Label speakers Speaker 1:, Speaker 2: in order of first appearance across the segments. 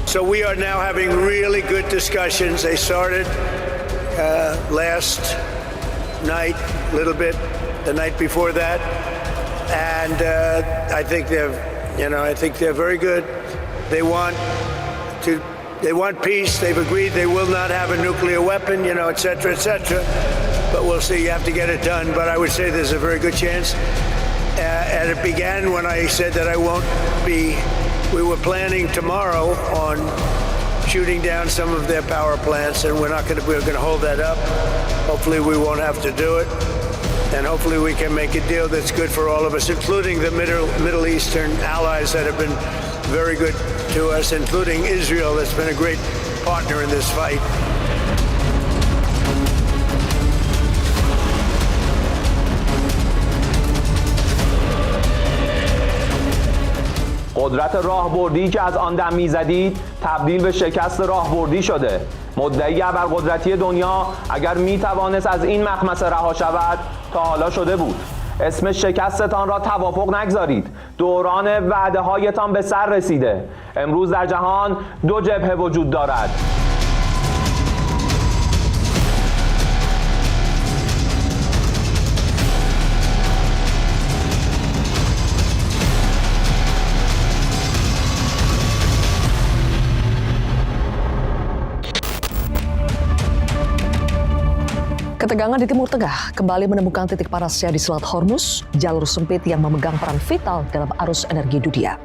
Speaker 1: So we are now having really good discussions. They started last night, a little bit, the night before that, and I think they're very good. They want peace. They've agreed they will not have a nuclear weapon, et cetera, et cetera. But we'll see. You have to get it done. But I would say there's a very good chance. And it began when I said that we were planning tomorrow on shooting down some of their power plants, and we're going to hold that up. Hopefully we won't have to do it. And hopefully we can make a deal that's good for all of us, including the Middle Eastern allies that have been very good to us, including Israel, that's been a great partner in this fight.
Speaker 2: قدرت راهبردی که از آن دم می‌زدید تبدیل به شکست راهبردی شده. مدعی ابرقدرتی دنیا اگر می‌توانست از این مخمصه رها شود تا حالا شده بود. اسم شکستتان را توافق نگذارید. دوران وعده‌هایتان به سر رسیده. امروز در جهان دو جبهه وجود دارد.
Speaker 3: Ketegangan di Timur Tengah kembali menemukan titik panasnya di Selat Hormuz, jalur sempit yang memegang peran vital dalam arus energi dunia.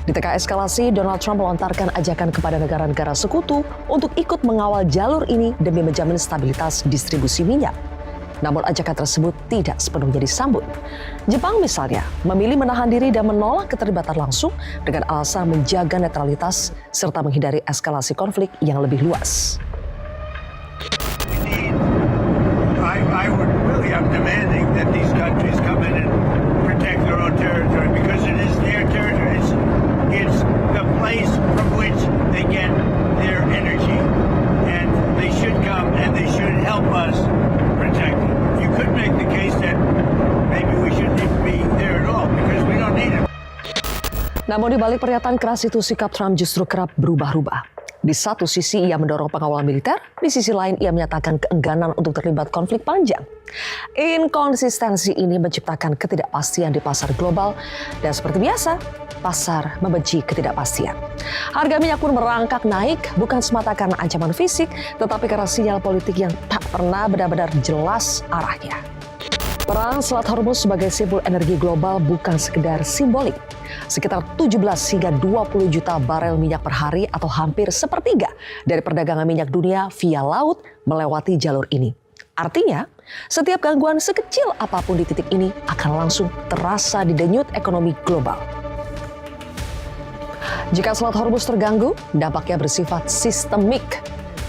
Speaker 3: Di tengah eskalasi, Donald Trump melontarkan ajakan kepada negara-negara sekutu untuk ikut mengawal jalur ini demi menjamin stabilitas distribusi minyak. Namun ajakan tersebut tidak sepenuhnya disambut. Jepang misalnya memilih menahan diri dan menolak keterlibatan langsung dengan alasan menjaga netralitas serta menghindari eskalasi konflik yang lebih luas.
Speaker 1: I'm demanding that these countries come in and protect their own territory because it is their territory. It's the place from which they get their energy, and they should come and they should help us protect it. You could make the case that maybe we shouldn't even be there at all because we don't need it.
Speaker 3: Namun di balik pernyataan keras itu, sikap Trump justru kerap berubah-ubah. Di satu sisi ia mendorong pengawalan militer, di sisi lain ia menyatakan keengganan untuk terlibat konflik panjang. Inkonsistensi ini menciptakan ketidakpastian di pasar global dan seperti biasa, pasar membenci ketidakpastian. Harga minyak pun merangkak naik bukan semata karena ancaman fisik, tetapi karena sinyal politik yang tak pernah benar-benar jelas arahnya. Perang Selat Hormuz sebagai simbol energi global bukan sekedar simbolik. Sekitar 17 hingga 20 juta barel minyak per hari atau hampir sepertiga dari perdagangan minyak dunia via laut melewati jalur ini. Artinya, setiap gangguan sekecil apapun di titik ini akan langsung terasa di denyut ekonomi global. Jika Selat Hormuz terganggu, dampaknya bersifat sistemik.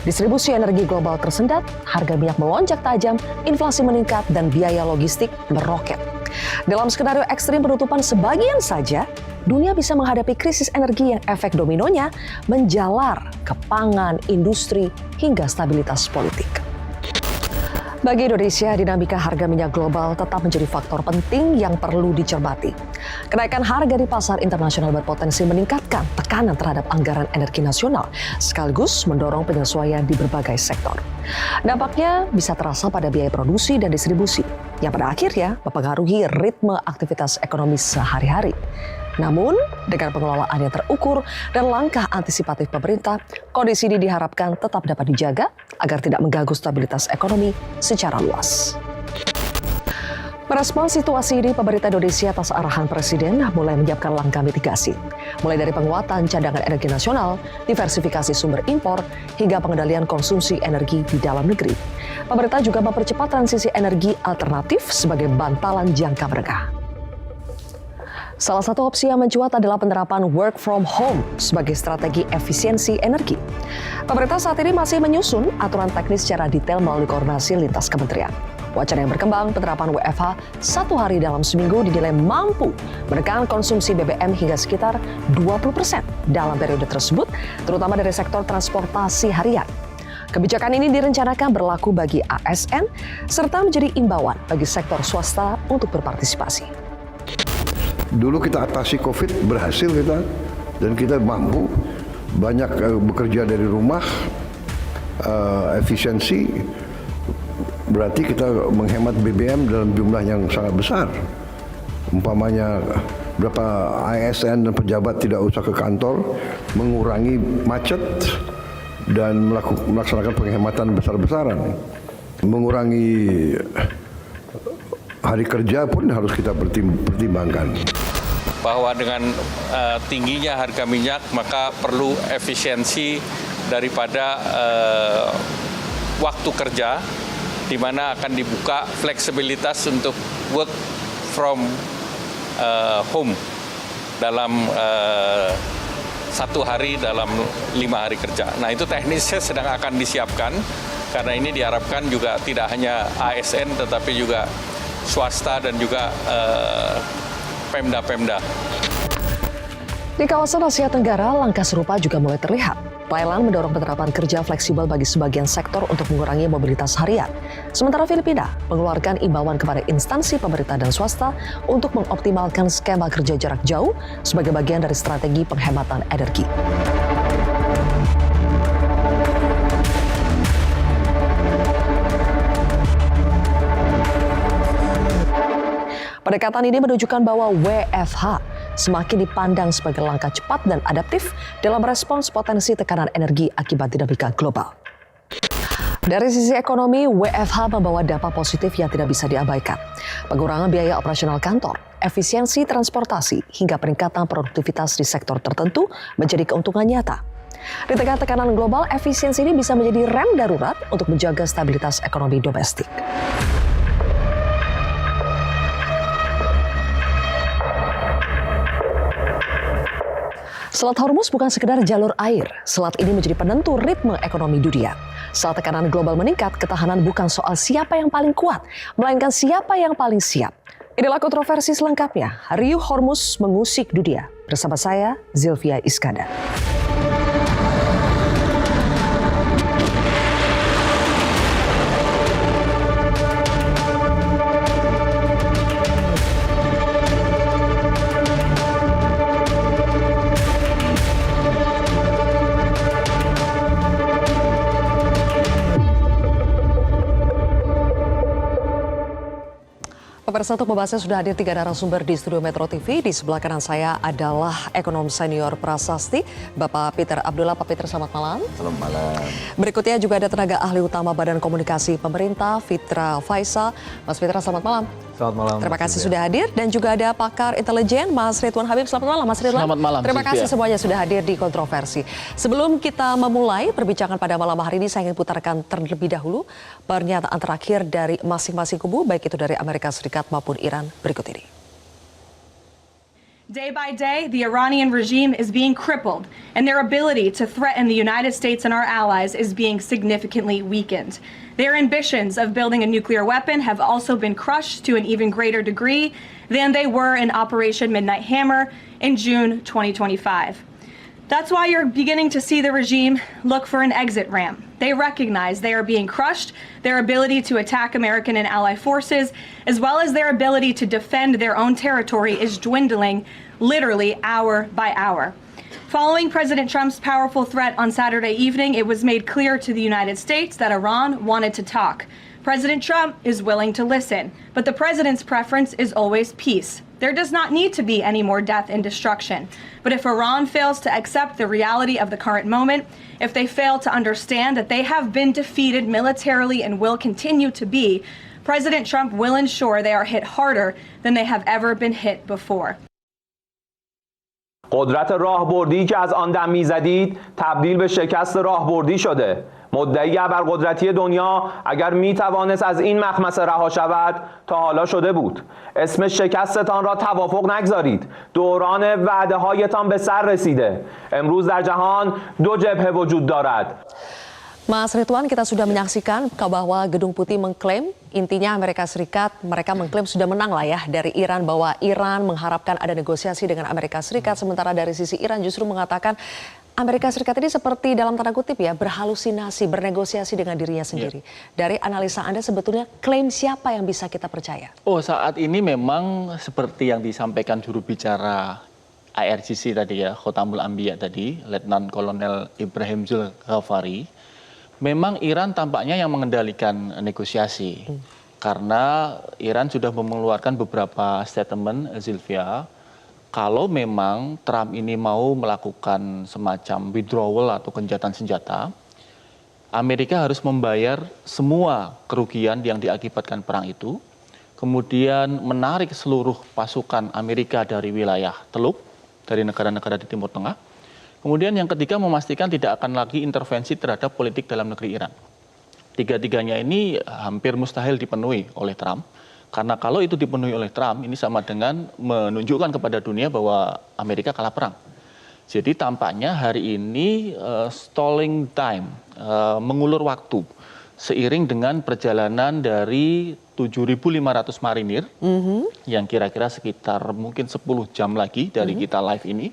Speaker 3: Distribusi energi global tersendat, harga minyak melonjak tajam, inflasi meningkat, dan biaya logistik meroket. Dalam skenario ekstrim penutupan sebagian saja, dunia bisa menghadapi krisis energi yang efek dominonya menjalar ke pangan, industri, hingga stabilitas politik. Bagi Indonesia, dinamika harga minyak global tetap menjadi faktor penting yang perlu dicermati. Kenaikan harga di pasar internasional berpotensi meningkatkan tekanan terhadap anggaran energi nasional, sekaligus mendorong penyesuaian di berbagai sektor. Dampaknya bisa terasa pada biaya produksi dan distribusi, yang pada akhirnya mempengaruhi ritme aktivitas ekonomi sehari-hari. Namun, dengan pengelolaan yang terukur dan langkah antisipatif pemerintah, kondisi ini diharapkan tetap dapat dijaga agar tidak mengganggu stabilitas ekonomi secara luas. Merespons situasi ini, pemerintah Indonesia atas arahan Presiden mulai menyiapkan langkah mitigasi. Mulai dari penguatan cadangan energi nasional, diversifikasi sumber impor, hingga pengendalian konsumsi energi di dalam negeri. Pemerintah juga mempercepat transisi energi alternatif sebagai bantalan jangka menengah. Salah satu opsi yang mencuat adalah penerapan work from home sebagai strategi efisiensi energi. Pemerintah saat ini masih menyusun aturan teknis secara detail melalui koordinasi lintas kementerian. Wacana yang berkembang penerapan WFH 1 hari dalam seminggu dinilai mampu menekan konsumsi BBM hingga sekitar 20% dalam periode tersebut, terutama dari sektor transportasi harian. Kebijakan ini direncanakan berlaku bagi ASN serta menjadi imbauan bagi sektor swasta untuk berpartisipasi.
Speaker 4: Dulu kita atasi COVID, berhasil kita, dan kita mampu banyak bekerja dari rumah, efisiensi, berarti kita menghemat BBM dalam jumlah yang sangat besar. Umpamanya berapa ASN dan pejabat tidak usah ke kantor, mengurangi macet dan melaksanakan penghematan besar-besaran. Mengurangi hari kerja pun harus kita pertimbangkan.
Speaker 5: Bahwa dengan tingginya harga minyak maka perlu efisiensi daripada waktu kerja, di mana akan dibuka fleksibilitas untuk work from home dalam 1 hari dalam 5 hari kerja. Nah, itu teknisnya sedang akan disiapkan karena ini diharapkan juga tidak hanya ASN tetapi juga swasta dan juga Pemda-Pemda.
Speaker 3: Di kawasan Asia Tenggara, langkah serupa juga mulai terlihat. Thailand mendorong penerapan kerja fleksibel bagi sebagian sektor untuk mengurangi mobilitas harian. Sementara Filipina mengeluarkan imbauan kepada instansi pemerintah dan swasta untuk mengoptimalkan skema kerja jarak jauh sebagai bagian dari strategi penghematan energi. Pendekatan ini menunjukkan bahwa WFH semakin dipandang sebagai langkah cepat dan adaptif dalam respons potensi tekanan energi akibat dinamika global. Dari sisi ekonomi, WFH membawa dampak positif yang tidak bisa diabaikan. Pengurangan biaya operasional kantor, efisiensi transportasi, hingga peningkatan produktivitas di sektor tertentu menjadi keuntungan nyata. Di tengah tekanan global, efisiensi ini bisa menjadi rem darurat untuk menjaga stabilitas ekonomi domestik. Selat Hormuz bukan sekedar jalur air. Selat ini menjadi penentu ritme ekonomi dunia. Saat tekanan global meningkat, ketahanan bukan soal siapa yang paling kuat, melainkan siapa yang paling siap. Inilah kontroversi selengkapnya. Riuh Hormuz mengusik dunia. Bersama saya, Zilvia Iskandar. Pemirsa, untuk membahasnya sudah hadir 3 narasumber di studio Metro TV. Di sebelah kanan saya adalah ekonom senior Prasasti, Bapak Peter Abdullah. Pak Peter, selamat malam.
Speaker 6: Selamat malam.
Speaker 3: Berikutnya juga ada tenaga ahli utama Badan Komunikasi Pemerintah, Fitra Faisal. Mas Fitra, selamat malam.
Speaker 6: Selamat malam.
Speaker 3: Terima kasih sudah hadir. Dan juga ada pakar intelijen, Mas Ridwan Habib. Selamat malam, Mas Ridwan.
Speaker 6: Selamat malam.
Speaker 3: Terima kasih semuanya sudah hadir di kontroversi. Sebelum kita memulai perbincangan pada malam hari ini, saya ingin putarkan terlebih dahulu pernyataan terakhir dari masing-masing kubu, baik itu dari Amerika Serikat maupun Iran, berikut ini.
Speaker 7: Day by day, the Iranian regime is being crippled, and their ability to threaten the United States and our allies is being significantly weakened. Their ambitions of building a nuclear weapon have also been crushed to an even greater degree than they were in Operation Midnight Hammer in June 2025. That's why you're beginning to see the regime look for an exit ramp. They recognize they are being crushed, their ability to attack American and ally forces, as well as their ability to defend their own territory is dwindling literally hour by hour. Following President Trump's powerful threat on Saturday evening, it was made clear to the United States that Iran wanted to talk. President Trump is willing to listen, but the president's preference is always peace. There does not need to be any more death and destruction. But if Iran fails to accept the reality of the current moment, if they fail to understand that they have been defeated militarily and will continue to be, President Trump will ensure they are hit harder than they have ever been hit before.
Speaker 2: قدرت راهبردی که از آن دم میزدید تبدیل به شکست راهبردی شده. مدعی ابرقدرتی دنیا اگر میتوانست از این مخمصه رها شود تا حالا شده بود. اسم شکستتان را توافق نگذارید. دوران وعده هایتان به سر رسیده. امروز در جهان 2 جبهه وجود دارد.
Speaker 3: Mas Ridwan, kita sudah menyaksikan bahwa Gedung Putih mengklaim, intinya Amerika Serikat, mereka mengklaim sudah menang lah ya dari Iran, bahwa Iran mengharapkan ada negosiasi dengan Amerika Serikat, sementara dari sisi Iran justru mengatakan Amerika Serikat ini seperti dalam tanda kutip ya, berhalusinasi, bernegosiasi dengan dirinya sendiri. Dari analisa Anda sebetulnya klaim siapa yang bisa kita percaya?
Speaker 6: Oh, saat ini memang seperti yang disampaikan juru bicara IRGC tadi ya, Khotamul Anbiya tadi, Letnan Kolonel Ibrahim Zulghafari, memang Iran tampaknya yang mengendalikan negosiasi. Karena Iran sudah mengeluarkan beberapa statement, Zilvia, kalau memang Trump ini mau melakukan semacam withdrawal atau gencatan senjata, Amerika harus membayar semua kerugian yang diakibatkan perang itu, kemudian menarik seluruh pasukan Amerika dari wilayah Teluk, dari negara-negara di Timur Tengah. Kemudian yang ketiga, memastikan tidak akan lagi intervensi terhadap politik dalam negeri Iran. Tiga-tiganya ini hampir mustahil dipenuhi oleh Trump, karena kalau itu dipenuhi oleh Trump, ini sama dengan menunjukkan kepada dunia bahwa Amerika kalah perang. Jadi tampaknya hari ini stalling time, mengulur waktu, seiring dengan perjalanan dari 7.500 marinir, yang kira-kira sekitar mungkin 10 jam lagi dari kita live ini,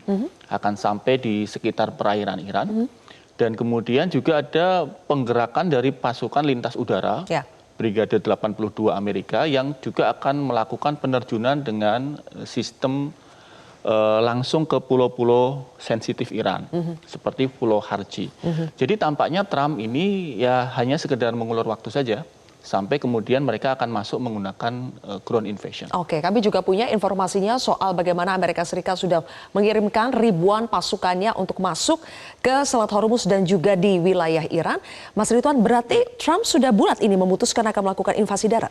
Speaker 6: akan sampai di sekitar perairan Iran. Dan kemudian juga ada penggerakan dari pasukan lintas udara, Brigade 82 Amerika, yang juga akan melakukan penerjunan dengan sistem langsung ke pulau-pulau sensitif Iran, seperti Pulau Harji. Jadi tampaknya Trump ini ya hanya sekedar mengulur waktu saja, sampai kemudian mereka akan masuk menggunakan ground invasion.
Speaker 3: Oke, kami juga punya informasinya soal bagaimana Amerika Serikat sudah mengirimkan ribuan pasukannya untuk masuk ke Selat Hormuz dan juga di wilayah Iran. Mas Ridwan, berarti Trump sudah bulat ini memutuskan akan melakukan invasi darat?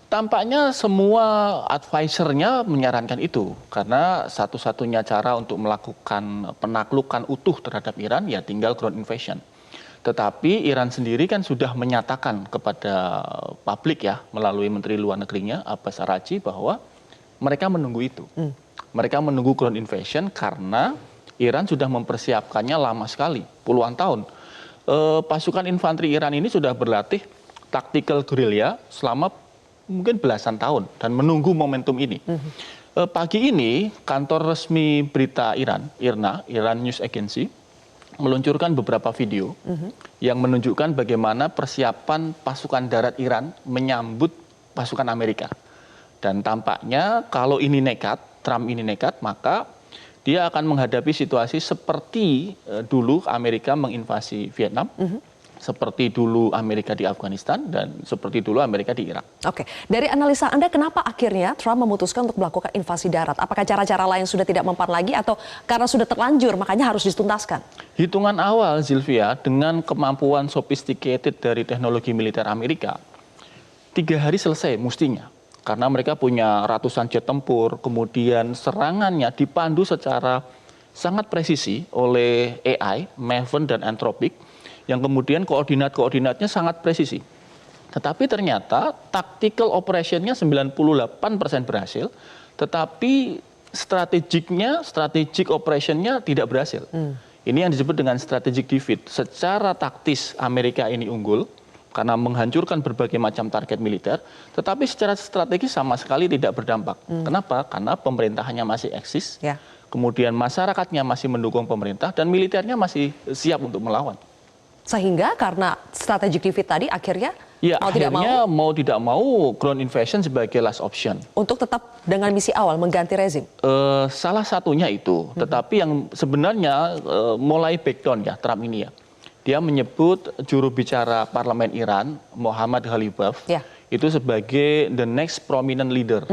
Speaker 6: Tampaknya semua advisernya menyarankan itu, karena satu-satunya cara untuk melakukan penaklukan utuh terhadap Iran ya tinggal ground invasion. Tetapi Iran sendiri kan sudah menyatakan kepada publik ya, melalui Menteri Luar Negerinya Abbas Araghchi, bahwa mereka menunggu itu. Mereka menunggu ground invasion karena Iran sudah mempersiapkannya lama sekali, puluhan tahun. Pasukan infanteri Iran ini sudah berlatih tactical guerrilla selama mungkin belasan tahun dan menunggu momentum ini. Pagi ini kantor resmi berita Iran, IRNA, Iran News Agency, meluncurkan beberapa video yang menunjukkan bagaimana persiapan pasukan darat Iran menyambut pasukan Amerika. Dan tampaknya kalau ini nekat, Trump ini nekat, maka dia akan menghadapi situasi seperti dulu Amerika menginvasi Vietnam, seperti dulu Amerika di Afghanistan, dan seperti dulu Amerika di Irak.
Speaker 3: Oke, dari analisa Anda, kenapa akhirnya Trump memutuskan untuk melakukan invasi darat? Apakah cara-cara lain sudah tidak mempan lagi atau karena sudah terlanjur makanya harus dituntaskan?
Speaker 6: Hitungan awal, Zilvia, dengan kemampuan sophisticated dari teknologi militer Amerika, 3 hari selesai mestinya. Karena mereka punya ratusan jet tempur, kemudian serangannya dipandu secara sangat presisi oleh AI, Maven dan Anthropic, yang kemudian koordinat-koordinatnya sangat presisi. Tetapi ternyata tactical operationnya 98% berhasil, tetapi strategic operationnya tidak berhasil. Ini yang disebut dengan strategic defeat. Secara taktis Amerika ini unggul, karena menghancurkan berbagai macam target militer, tetapi secara strategis sama sekali tidak berdampak. Kenapa? Karena pemerintahannya masih eksis, kemudian masyarakatnya masih mendukung pemerintah, dan militernya masih siap untuk melawan.
Speaker 3: Sehingga karena strategic defeat tadi akhirnya
Speaker 6: mau tidak mau ground invasion sebagai last option.
Speaker 3: Untuk tetap dengan misi awal mengganti rezim?
Speaker 6: Salah satunya itu, tetapi yang sebenarnya mulai backdown ya Trump ini ya. Dia menyebut juru bicara parlemen Iran, Mohammad Ghalibaf, itu sebagai the next prominent leader.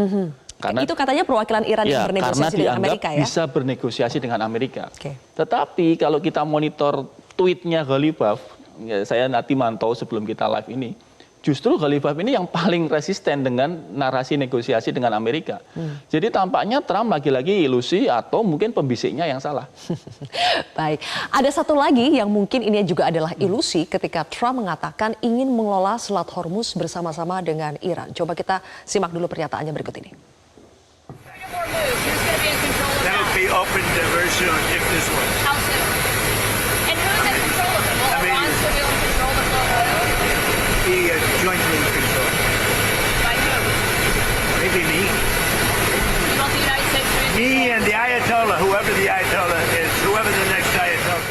Speaker 6: Karena
Speaker 3: itu katanya perwakilan Iran yang bernegosiasi dengan Amerika ya?
Speaker 6: Bisa bernegosiasi dengan Amerika. Tetapi kalau kita monitor tweetnya Ghalibaf, ya saya nanti mantau sebelum kita live ini, justru Ghalibaf ini yang paling resisten dengan narasi negosiasi dengan Amerika. Jadi tampaknya Trump lagi-lagi ilusi atau mungkin pembisiknya yang salah.
Speaker 3: Baik, ada satu lagi yang mungkin ini juga adalah ilusi ketika Trump mengatakan ingin mengelola Selat Hormuz bersama-sama dengan Iran. Coba kita simak dulu pernyataannya berikut ini.
Speaker 1: That will be opened very soon if this works.
Speaker 8: How soon? And who's in control of it? Will Iran still be able to control the flow of oil?
Speaker 1: Be jointly controlled.
Speaker 8: By who?
Speaker 1: Maybe me.
Speaker 8: You want the United States to be
Speaker 1: Me and the Ayatollah, whoever the Ayatollah is, whoever the next Ayatollah.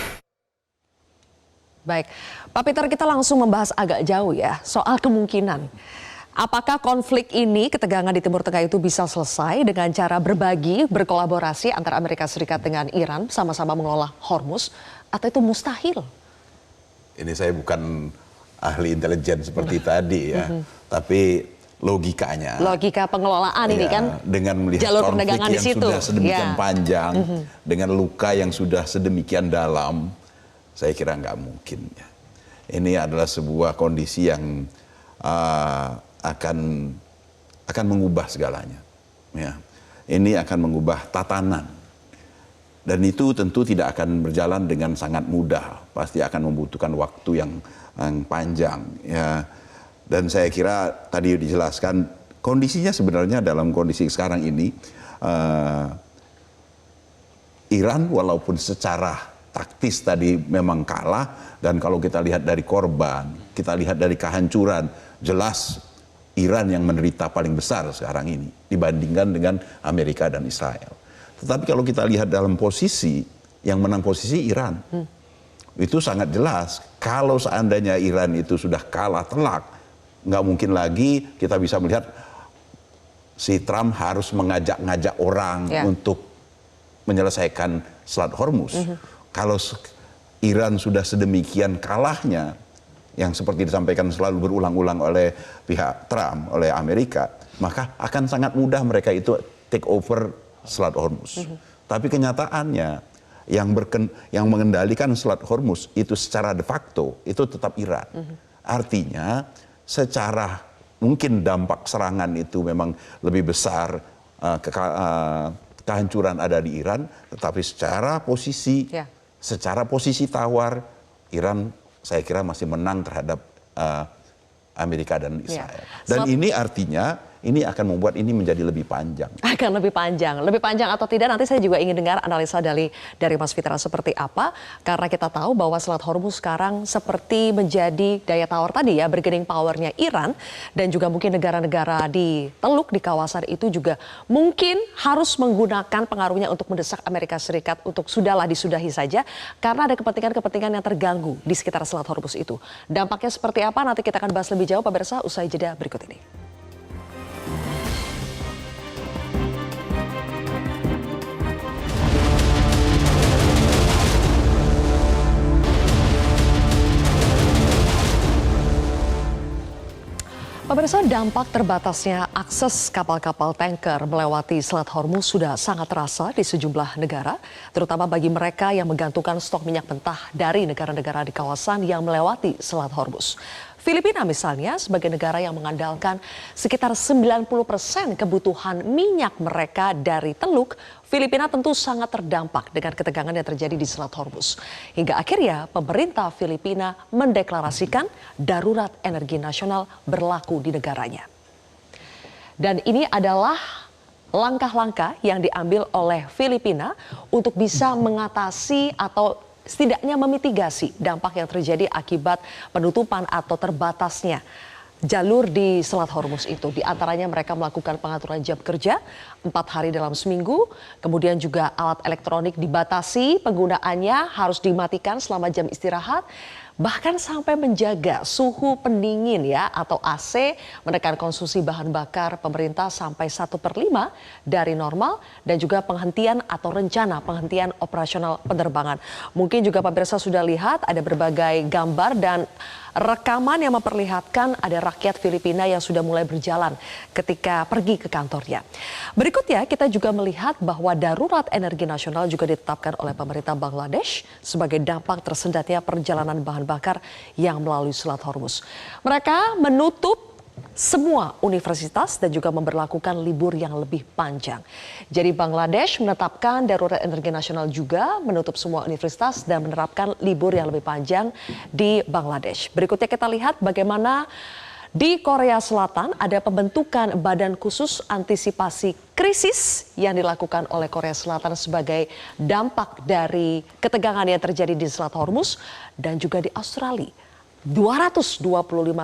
Speaker 3: Baik, Pak Peter, kita langsung membahas agak jauh ya soal kemungkinan Apakah konflik ini, ketegangan di Timur Tengah itu bisa selesai dengan cara berbagi, berkolaborasi antara Amerika Serikat dengan Iran sama-sama mengelola Hormuz, atau itu mustahil?
Speaker 9: Ini saya bukan ahli intelijen seperti tadi ya, tapi logikanya.
Speaker 3: Logika pengelolaan ini kan,
Speaker 9: dengan melihat
Speaker 3: jalur
Speaker 9: konflik
Speaker 3: perdagangan di
Speaker 9: yang
Speaker 3: situ.
Speaker 9: sudah sedemikian panjang, dengan luka yang sudah sedemikian dalam, saya kira nggak mungkin. Ya. Ini adalah sebuah kondisi yang akan mengubah segalanya. Ya. Ini akan mengubah tatanan. Dan itu tentu tidak akan berjalan dengan sangat mudah. Pasti akan membutuhkan waktu yang panjang. Ya. Dan saya kira tadi dijelaskan, kondisinya sebenarnya dalam kondisi sekarang ini, Iran walaupun secara taktis tadi memang kalah, dan kalau kita lihat dari korban, kita lihat dari kehancuran, jelas Iran yang menderita paling besar sekarang ini dibandingkan dengan Amerika dan Israel. Tetapi kalau kita lihat dalam posisi, yang menang posisi Iran. Itu sangat jelas, kalau seandainya Iran itu sudah kalah telak, nggak mungkin lagi kita bisa melihat si Trump harus mengajak-ngajak orang untuk menyelesaikan Selat Hormuz. Kalau Iran sudah sedemikian kalahnya, yang seperti disampaikan selalu berulang-ulang oleh pihak Trump, oleh Amerika, maka akan sangat mudah mereka itu take over Selat Hormuz. Tapi kenyataannya yang mengendalikan Selat Hormuz itu secara de facto itu tetap Iran. Artinya secara mungkin dampak serangan itu memang lebih besar, kehancuran ada di Iran, tetapi secara posisi tawar, Iran saya kira masih menang terhadap Amerika dan Israel. Dan ini artinya ini akan membuat ini menjadi lebih panjang.
Speaker 3: Akan lebih panjang. Lebih panjang atau tidak, nanti saya juga ingin dengar analisa dari Mas Fitra seperti apa. Karena kita tahu bahwa Selat Hormuz sekarang seperti menjadi daya tawar tadi ya, bargaining powernya Iran. Dan juga mungkin negara-negara di Teluk, di kawasan itu juga mungkin harus menggunakan pengaruhnya untuk mendesak Amerika Serikat untuk sudahlah disudahi saja. Karena ada kepentingan-kepentingan yang terganggu di sekitar Selat Hormuz itu. Dampaknya seperti apa nanti kita akan bahas lebih jauh pemirsa usai jeda berikut ini. Pemirsa, dampak terbatasnya akses kapal-kapal tanker melewati Selat Hormuz sudah sangat terasa di sejumlah negara, terutama bagi mereka yang menggantungkan stok minyak mentah dari negara-negara di kawasan yang melewati Selat Hormuz. Filipina misalnya sebagai negara yang mengandalkan sekitar 90% kebutuhan minyak mereka dari Teluk, Filipina tentu sangat terdampak dengan ketegangan yang terjadi di Selat Hormuz. Hingga akhirnya pemerintah Filipina mendeklarasikan darurat energi nasional berlaku di negaranya. Dan ini adalah langkah-langkah yang diambil oleh Filipina untuk bisa mengatasi atau setidaknya memitigasi dampak yang terjadi akibat penutupan atau terbatasnya jalur di Selat Hormuz itu. Di antaranya mereka melakukan pengaturan jam kerja 4 hari dalam seminggu. Kemudian juga alat elektronik dibatasi, penggunaannya harus dimatikan selama jam istirahat. Bahkan sampai menjaga suhu pendingin ya atau AC, menekan konsumsi bahan bakar pemerintah sampai 1/5 dari normal, dan juga penghentian atau rencana penghentian operasional penerbangan. Mungkin juga pemirsa sudah lihat ada berbagai gambar dan rekaman yang memperlihatkan ada rakyat Filipina yang sudah mulai berjalan ketika pergi ke kantornya. Berikutnya kita juga melihat bahwa darurat energi nasional juga ditetapkan oleh pemerintah Bangladesh sebagai dampak tersendatnya perjalanan bahan bakar yang melalui Selat Hormuz. Mereka menutup semua universitas dan juga memberlakukan libur yang lebih panjang. Jadi Bangladesh menetapkan darurat energi nasional juga, menutup semua universitas dan menerapkan libur yang lebih panjang di Bangladesh. Berikutnya kita lihat bagaimana di Korea Selatan ada pembentukan badan khusus antisipasi krisis yang dilakukan oleh Korea Selatan sebagai dampak dari ketegangan yang terjadi di Selat Hormuz, dan juga di Australia. 225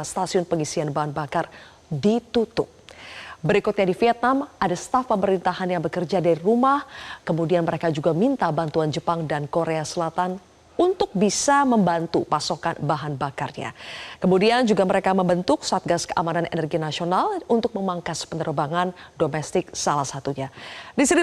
Speaker 3: stasiun pengisian bahan bakar ditutup. Berikutnya di Vietnam ada staf pemerintahan yang bekerja dari rumah. Kemudian mereka juga minta bantuan Jepang dan Korea Selatan untuk bisa membantu pasokan bahan bakarnya. Kemudian juga mereka membentuk Satgas Keamanan Energi Nasional untuk memangkas penerbangan domestik salah satunya. Di Sri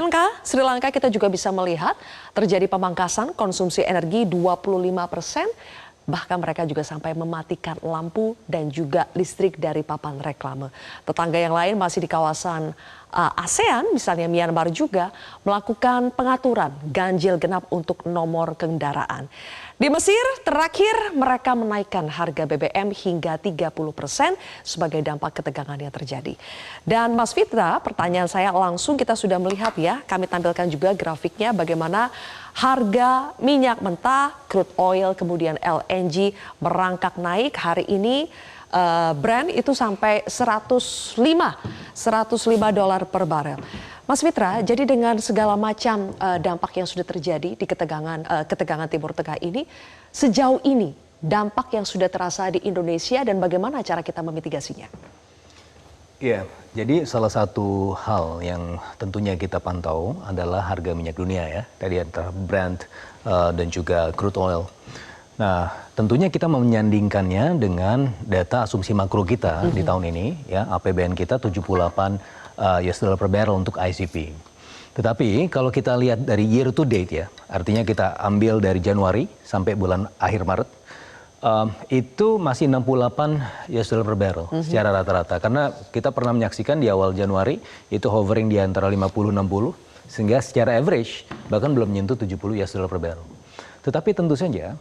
Speaker 3: Lanka kita juga bisa melihat terjadi pemangkasan konsumsi energi 25%. Bahkan mereka juga sampai mematikan lampu dan juga listrik dari papan reklame. Tetangga yang lain masih di kawasan ASEAN, misalnya Myanmar juga melakukan pengaturan ganjil genap untuk nomor kendaraan. Di Mesir, terakhir mereka menaikkan harga BBM hingga 30% sebagai dampak ketegangan yang terjadi. Dan Mas Fitra, pertanyaan saya langsung kita sudah melihat ya, kami tampilkan juga grafiknya bagaimana harga minyak mentah, crude oil, kemudian LNG merangkak naik hari ini. Brent itu sampai 105 dolar per barel. Mas Fitra, jadi dengan segala macam dampak yang sudah terjadi di ketegangan Timur Tengah ini, sejauh ini dampak yang sudah terasa di Indonesia dan bagaimana cara kita memitigasinya?
Speaker 10: Iya, jadi salah satu hal yang tentunya kita pantau adalah harga minyak dunia ya, tadi antara Brent dan juga crude oil. Nah, tentunya kita menyandingkannya dengan data asumsi makro kita di tahun ini, ya APBN kita 78 US dollar per barrel untuk ICP. Tetapi kalau kita lihat dari year to date ya, artinya kita ambil dari Januari sampai bulan akhir Maret, itu masih 68 US dollar per barrel secara rata-rata. Karena kita pernah menyaksikan di awal Januari itu hovering di antara 50-60, sehingga secara average bahkan belum menyentuh 70 US dollar per barrel. Tetapi tentu saja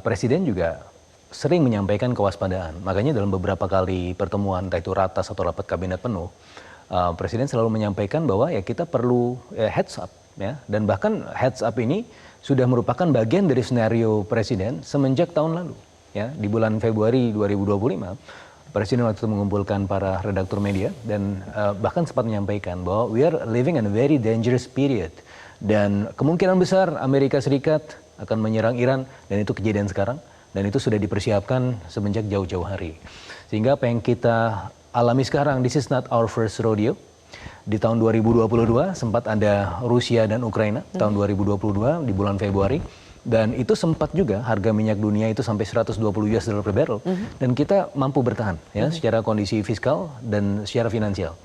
Speaker 10: Presiden juga sering menyampaikan kewaspadaan. Makanya dalam beberapa kali pertemuan, entah itu ratas atau rapat kabinet penuh, Presiden selalu menyampaikan bahwa ya kita perlu heads up ya, dan bahkan heads up ini sudah merupakan bagian dari skenario Presiden semenjak tahun lalu ya. Di bulan Februari 2025 Presiden waktu itu mengumpulkan para redaktur media dan bahkan sempat menyampaikan bahwa we are living in a very dangerous period dan kemungkinan besar Amerika Serikat akan menyerang Iran dan itu kejadian sekarang dan itu sudah dipersiapkan semenjak jauh-jauh hari. Sehingga apa yang kita alami sekarang, this is not our first rodeo. Di tahun 2022 sempat ada Rusia dan Ukraina, tahun 2022 di bulan Februari. Dan itu sempat juga harga minyak dunia itu sampai 120 US dollar per barrel. Dan kita mampu bertahan ya secara kondisi fiskal dan secara finansial.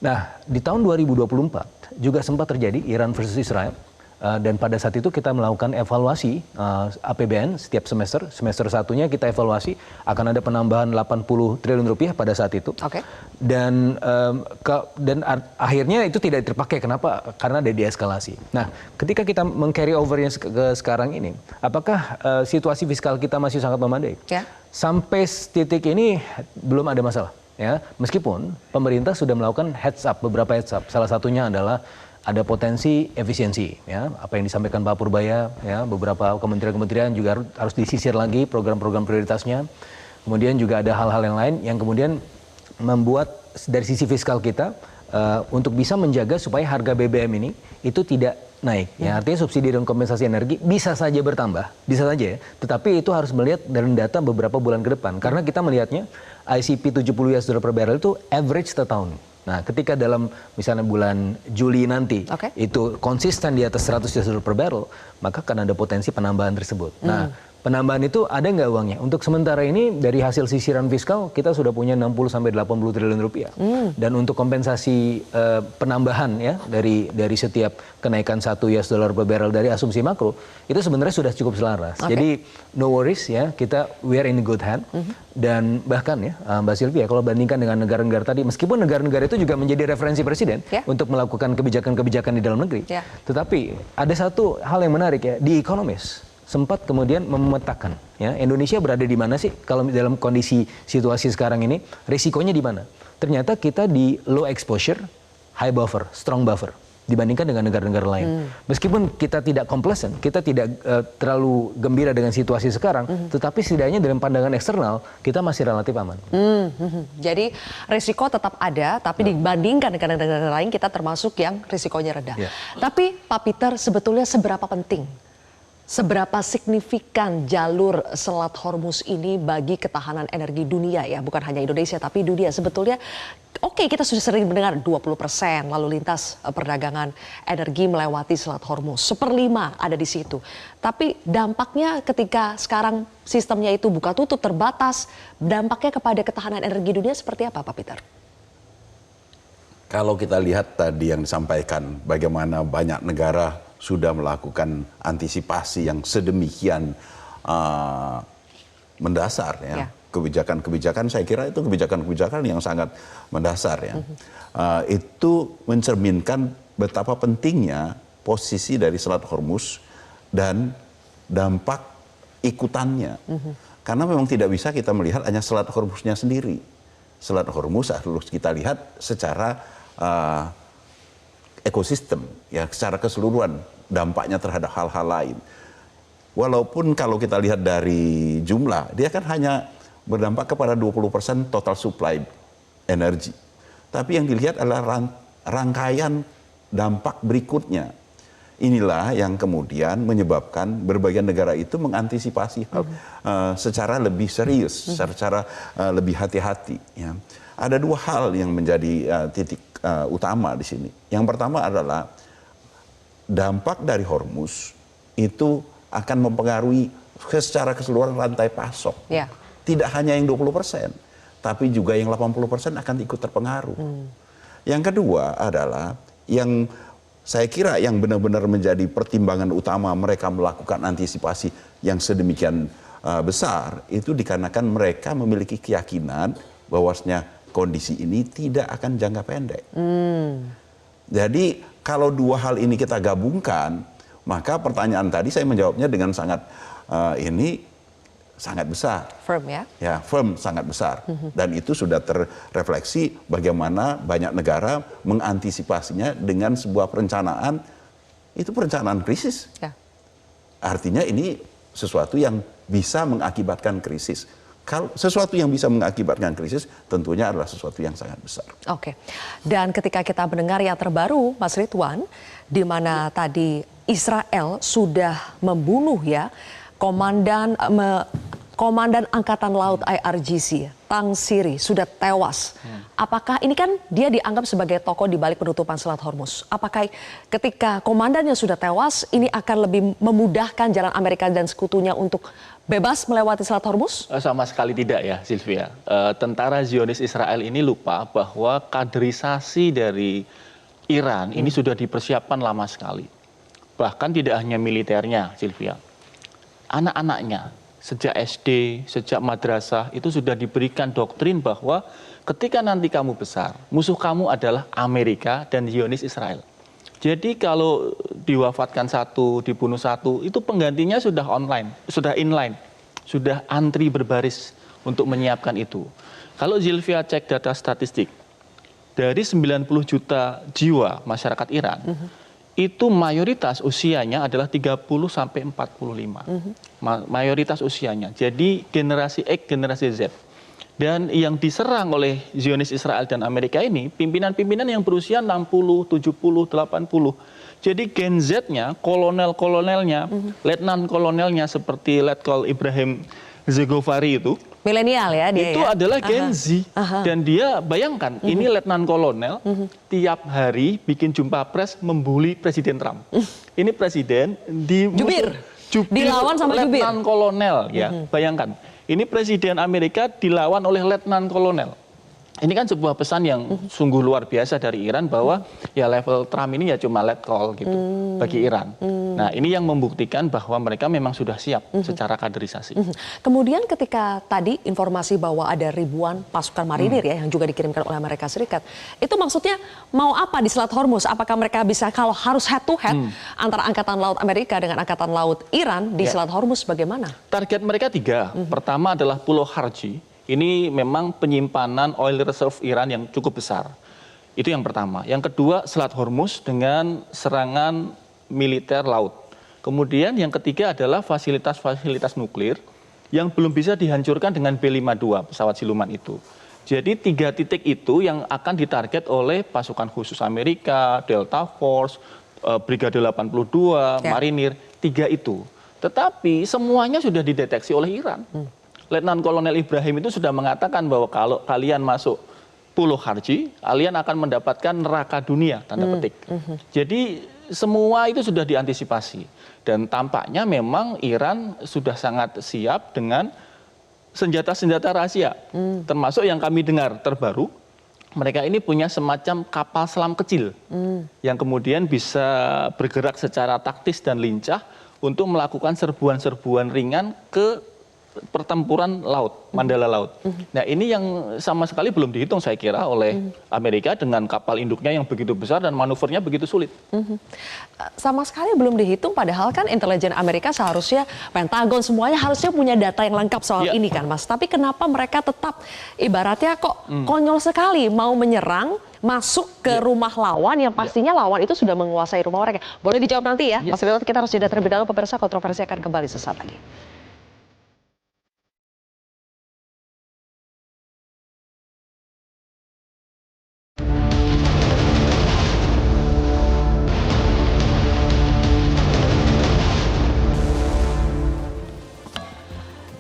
Speaker 10: Nah, di tahun 2024 juga sempat terjadi Iran versus Israel. Dan pada saat itu kita melakukan evaluasi APBN setiap semester. Semester satunya kita evaluasi akan ada penambahan 80 triliun rupiah pada saat itu.
Speaker 3: Oke.
Speaker 10: Dan akhirnya itu tidak terpakai. Kenapa? Karena ada deeskalasi. Nah, ketika kita meng-carry overnya ke sekarang ini, apakah situasi fiskal kita masih sangat memadai?
Speaker 3: Ya.
Speaker 10: Sampai titik ini belum ada masalah. Ya, meskipun pemerintah sudah melakukan heads up, beberapa heads up. Salah satunya adalah ada potensi efisiensi, ya apa yang disampaikan Pak Purbaya, ya beberapa kementerian-kementerian juga harus disisir lagi program-program prioritasnya. Kemudian juga ada hal-hal yang lain yang kemudian membuat dari sisi fiskal kita untuk bisa menjaga supaya harga BBM ini itu tidak naik. Ya artinya subsidi dan kompensasi energi bisa saja bertambah, bisa saja ya. Tetapi itu harus melihat dari data beberapa bulan ke depan karena kita melihatnya ICP 70 US dollar per barrel itu average setahun. Nah, ketika dalam misalnya bulan Juli nanti itu konsisten di atas 100 US dollar per barrel, maka akan ada potensi penambahan tersebut. Nah, penambahan itu ada nggak uangnya? Untuk sementara ini dari hasil sisiran fiskal kita sudah punya 60-80 triliun rupiah. Dan untuk kompensasi penambahan ya dari setiap kenaikan 1 US dollar per barrel dari asumsi makro itu sebenarnya sudah cukup selaras. Jadi no worries ya, we are in a good hand. Dan bahkan ya Mbak Sylvia kalau bandingkan dengan negara-negara tadi, meskipun negara-negara itu juga menjadi referensi Presiden untuk melakukan kebijakan-kebijakan di dalam negeri. Tetapi ada satu hal yang menarik ya, di Economist sempat kemudian memetakan ya Indonesia berada di mana sih kalau dalam kondisi situasi sekarang ini, risikonya di mana? Ternyata kita di low exposure, high buffer, strong buffer dibandingkan dengan negara-negara lain. Meskipun kita tidak complacent, kita tidak terlalu gembira dengan situasi sekarang, tetapi setidaknya dalam pandangan eksternal kita masih relatif aman.
Speaker 3: Jadi risiko tetap ada, tapi dibandingkan dengan negara lain kita termasuk yang risikonya rendah. Tapi Pak Peter, sebetulnya seberapa penting, seberapa signifikan jalur Selat Hormuz ini bagi ketahanan energi dunia ya, bukan hanya Indonesia tapi dunia. Sebetulnya Oke, kita sudah sering mendengar 20% lalu lintas perdagangan energi melewati Selat Hormuz. 1/5 ada di situ. Tapi dampaknya ketika sekarang sistemnya itu buka tutup terbatas, dampaknya kepada ketahanan energi dunia seperti apa, Pak Peter?
Speaker 9: Kalau kita lihat tadi yang disampaikan, bagaimana banyak negara sudah melakukan antisipasi yang sedemikian mendasar ya. Kebijakan-kebijakan, saya kira itu kebijakan-kebijakan yang sangat mendasar ya. Itu mencerminkan betapa pentingnya posisi dari Selat Hormuz dan dampak ikutannya. Karena memang tidak bisa kita melihat hanya Selat Hormuznya sendiri. Selat Hormuz harus kita lihat secara ekosistem, ya, secara keseluruhan dampaknya terhadap hal-hal lain. Walaupun kalau kita lihat dari jumlah, dia kan hanya berdampak kepada 20% total supply energi. Tapi yang dilihat adalah rangkaian dampak berikutnya. Inilah yang kemudian menyebabkan berbagai negara itu mengantisipasi secara lebih serius, secara lebih hati-hati. Ya. Ada dua hal yang menjadi titik utama di sini. Yang pertama adalah dampak dari Hormuz itu akan mempengaruhi secara keseluruhan rantai pasok.
Speaker 3: Ya.
Speaker 9: Tidak hanya yang 20%, tapi juga yang 80% akan ikut terpengaruh. Yang kedua adalah yang saya kira yang benar-benar menjadi pertimbangan utama mereka melakukan antisipasi yang sedemikian besar, itu dikarenakan mereka memiliki keyakinan bahwasanya kondisi ini tidak akan jangka pendek. Jadi kalau dua hal ini kita gabungkan, maka pertanyaan tadi saya menjawabnya dengan sangat sangat besar.
Speaker 3: Firm ya?
Speaker 9: Ya, firm sangat besar. Dan itu sudah terrefleksi bagaimana banyak negara mengantisipasinya dengan sebuah perencanaan, itu perencanaan krisis.
Speaker 3: Ya.
Speaker 9: Artinya ini sesuatu yang bisa mengakibatkan krisis. Kalau sesuatu yang bisa mengakibatkan krisis tentunya adalah sesuatu yang sangat besar.
Speaker 3: Oke. Dan ketika kita mendengar yang terbaru, Mas Ridwan, di mana tadi Israel sudah membunuh ya Komandan Angkatan Laut IRGC, Tang Siri, sudah tewas. Apakah ini kan dia dianggap sebagai tokoh di balik penutupan Selat Hormuz. Apakah ketika komandannya sudah tewas, ini akan lebih memudahkan jalan Amerika dan sekutunya untuk bebas melewati Selat Hormuz?
Speaker 6: Sama sekali tidak ya, Sylvia. Tentara Zionis Israel ini lupa bahwa kaderisasi dari Iran ini sudah dipersiapkan lama sekali. Bahkan tidak hanya militernya, Sylvia. Anak-anaknya sejak SD, sejak madrasah itu sudah diberikan doktrin bahwa ketika nanti kamu besar, musuh kamu adalah Amerika dan Zionis Israel. Jadi kalau diwafatkan satu, dibunuh satu, itu penggantinya sudah online, sudah inline, sudah antri berbaris untuk menyiapkan itu. Kalau Sylvia cek data statistik, dari 90 juta jiwa masyarakat Iran, itu mayoritas usianya adalah 30 sampai 45. Mayoritas usianya. Jadi generasi X, generasi Z. Dan yang diserang oleh Zionis Israel dan Amerika ini pimpinan-pimpinan yang berusia 60, 70, 80. Jadi Gen Z-nya, kolonel-kolonelnya, letnan kolonelnya seperti Letkol Ibrahim Zegovari itu,
Speaker 3: milenial ya dia
Speaker 6: itu
Speaker 3: ya?
Speaker 6: adalah Gen Z. Dan dia bayangkan, ini letnan kolonel tiap hari bikin jumpa pers membuli Presiden Trump. Ini presiden
Speaker 3: Jubir dilawan sama jubir.
Speaker 6: Letnan kolonel ya, bayangkan. Ini presiden Amerika dilawan oleh letnan kolonel. Ini kan sebuah pesan yang sungguh luar biasa dari Iran bahwa ya level Trump ini ya cuma letkol gitu bagi Iran. Nah ini yang membuktikan bahwa mereka memang sudah siap secara kaderisasi.
Speaker 3: Kemudian ketika tadi informasi bahwa ada ribuan pasukan marinir ya yang juga dikirimkan oleh Amerika Serikat, itu maksudnya mau apa di Selat Hormuz? Apakah mereka bisa kalau harus head to head antara Angkatan Laut Amerika dengan Angkatan Laut Iran di Selat Hormuz bagaimana?
Speaker 6: Target mereka 3. Pertama adalah Pulau Harji. Ini memang penyimpanan oil reserve Iran yang cukup besar. Itu yang pertama. Yang kedua, Selat Hormuz dengan serangan militer laut. Kemudian yang ketiga adalah fasilitas-fasilitas nuklir yang belum bisa dihancurkan dengan B-52, pesawat siluman itu. Jadi 3 titik itu yang akan ditarget oleh pasukan khusus Amerika, Delta Force, Brigade 82, Marinir, 3 itu. Tetapi semuanya sudah dideteksi oleh Iran. Letnan Kolonel Ibrahim itu sudah mengatakan bahwa kalau kalian masuk puluh harji, kalian akan mendapatkan neraka dunia, tanda petik. Jadi semua itu sudah diantisipasi. Dan tampaknya memang Iran sudah sangat siap dengan senjata-senjata rahasia. Termasuk yang kami dengar terbaru, mereka ini punya semacam kapal selam kecil yang kemudian bisa bergerak secara taktis dan lincah untuk melakukan serbuan-serbuan ringan ke pertempuran laut, Mandala Laut. Nah ini yang sama sekali belum dihitung saya kira oleh Amerika dengan kapal induknya yang begitu besar dan manuvernya begitu sulit.
Speaker 3: Sama sekali belum dihitung, padahal kan intelijen Amerika seharusnya, Pentagon semuanya harusnya punya data yang lengkap soal ini kan Mas. Tapi kenapa mereka tetap ibaratnya kok konyol sekali mau menyerang, masuk ke rumah lawan yang pastinya lawan itu sudah menguasai rumah mereka. Boleh dijawab nanti ya, Mas Firdaus, kita harus jeda terlebih dahulu, pemirsa. Kontroversi akan kembali sesaat lagi.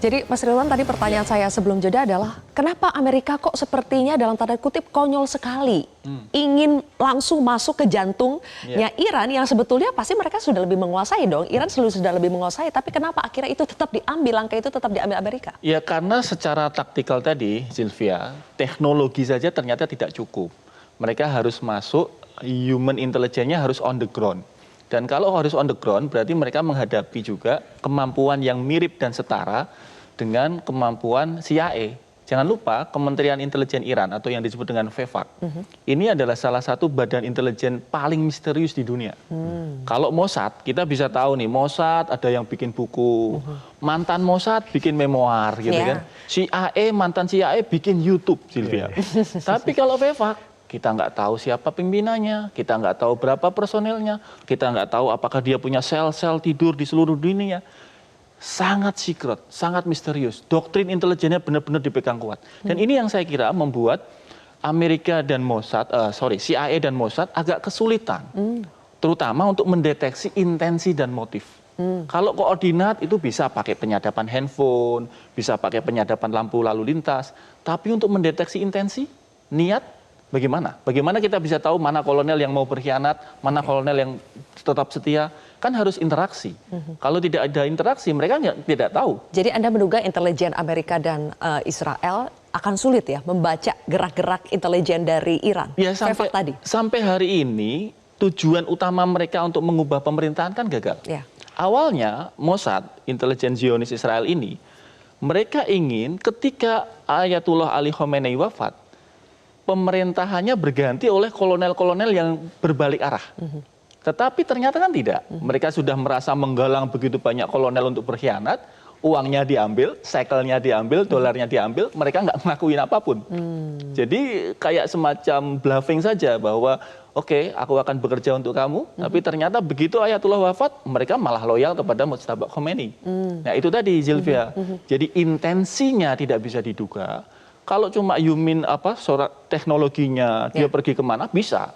Speaker 3: Jadi Mas Ridwan, tadi pertanyaan saya sebelum jeda adalah kenapa Amerika kok sepertinya dalam tanda kutip konyol sekali ingin langsung masuk ke jantungnya Iran yang sebetulnya pasti mereka sudah lebih menguasai dong. Iran sudah lebih menguasai, tapi kenapa akhirnya itu tetap diambil, langkah itu tetap diambil Amerika?
Speaker 6: Ya karena secara taktikal tadi, Sylvia, teknologi saja ternyata tidak cukup. Mereka harus masuk, human intelligence-nya harus on the ground. Dan kalau harus on the ground berarti mereka menghadapi juga kemampuan yang mirip dan setara dengan kemampuan CIA. Jangan lupa Kementerian Intelijen Iran atau yang disebut dengan VEFAK. Ini adalah salah satu badan intelijen paling misterius di dunia. Kalau Mossad, kita bisa tahu nih, Mossad ada yang bikin buku, mantan Mossad bikin memoir gitu kan. CIA, mantan CIA bikin YouTube, Sylvia. Tapi kalau VEFAK, kita nggak tahu siapa pimpinannya, kita nggak tahu berapa personelnya, kita nggak tahu apakah dia punya sel-sel tidur di seluruh dunia. Sangat secret, sangat misterius. Doktrin intelijennya benar-benar dipegang kuat. Dan ini yang saya kira membuat Amerika dan Mossad, CIA dan Mossad agak kesulitan. Terutama untuk mendeteksi intensi dan motif. Kalau koordinat itu bisa pakai penyadapan handphone, bisa pakai penyadapan lampu lalu lintas. Tapi untuk mendeteksi intensi, niat, bagaimana? Bagaimana kita bisa tahu mana kolonel yang mau berkhianat, mana kolonel yang tetap setia? Kan harus interaksi. Kalau tidak ada interaksi, mereka tidak tahu.
Speaker 3: Jadi Anda menduga intelijen Amerika dan Israel akan sulit ya membaca gerak-gerak intelijen dari Iran?
Speaker 6: Ya, sampai hari ini tujuan utama mereka untuk mengubah pemerintahan kan gagal.
Speaker 3: Ya.
Speaker 6: Awalnya Mossad, intelijen Zionis Israel ini, mereka ingin ketika Ayatullah Ali Khamenei wafat, pemerintahannya berganti oleh kolonel-kolonel yang berbalik arah. Tetapi ternyata kan tidak. Mereka sudah merasa menggalang begitu banyak kolonel untuk berkhianat, uangnya diambil, shekelnya diambil, dolarnya diambil, mereka nggak ngelakuin apapun. Jadi kayak semacam bluffing saja bahwa oke, aku akan bekerja untuk kamu, tapi ternyata begitu Ayatullah wafat, mereka malah loyal kepada Mujtaba Khomeini. Nah itu tadi, Sylvia. Jadi intensinya tidak bisa diduga. Kalau cuma teknologinya dia pergi kemana bisa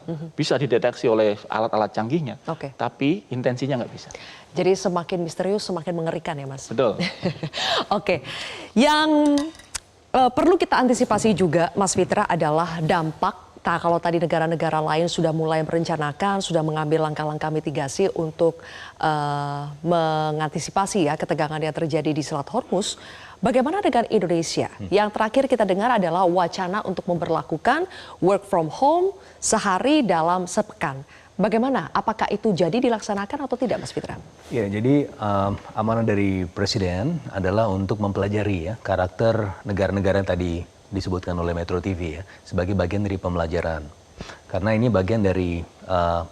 Speaker 6: dideteksi oleh alat-alat canggihnya. Tapi intensinya nggak bisa.
Speaker 3: Jadi semakin misterius semakin mengerikan ya Mas.
Speaker 6: Betul.
Speaker 3: Oke, yang perlu kita antisipasi juga Mas Fitra adalah dampak. Kalau tadi negara-negara lain sudah mulai merencanakan, sudah mengambil langkah-langkah mitigasi untuk mengantisipasi ya ketegangan yang terjadi di Selat Hormuz. Bagaimana dengan Indonesia? Yang terakhir kita dengar adalah wacana untuk memberlakukan work from home sehari dalam sepekan. Bagaimana? Apakah itu jadi dilaksanakan atau tidak, Mas Fitra?
Speaker 10: Ya, jadi amanah dari Presiden adalah untuk mempelajari ya karakter negara-negara yang tadi disebutkan oleh Metro TV ya sebagai bagian dari pembelajaran. Karena ini bagian dari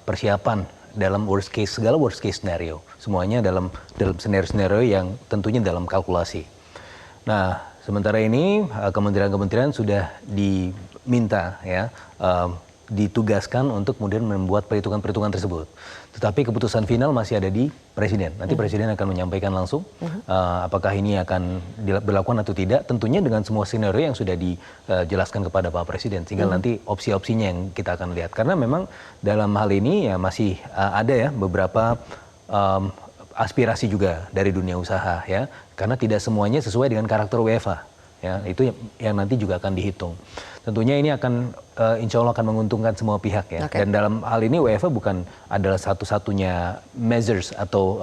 Speaker 10: persiapan dalam segala worst case scenario. Semuanya dalam scenario yang tentunya dalam kalkulasi. Nah, sementara ini kementerian-kementerian sudah diminta ya ditugaskan untuk kemudian membuat perhitungan-perhitungan tersebut. Tetapi keputusan final masih ada di Presiden. Nanti Presiden akan menyampaikan langsung apakah ini akan dilakukan atau tidak. Tentunya dengan semua skenario yang sudah dijelaskan kepada Pak Presiden. Sehingga nanti opsi-opsinya yang kita akan lihat. Karena memang dalam hal ini ya masih ada ya beberapa aspirasi juga dari dunia usaha ya. Karena tidak semuanya sesuai dengan karakter UEFA. Ya, itu yang nanti juga akan dihitung. Tentunya ini akan insya Allah akan menguntungkan semua pihak ya. Dan dalam hal ini UEFA bukan adalah satu-satunya measures atau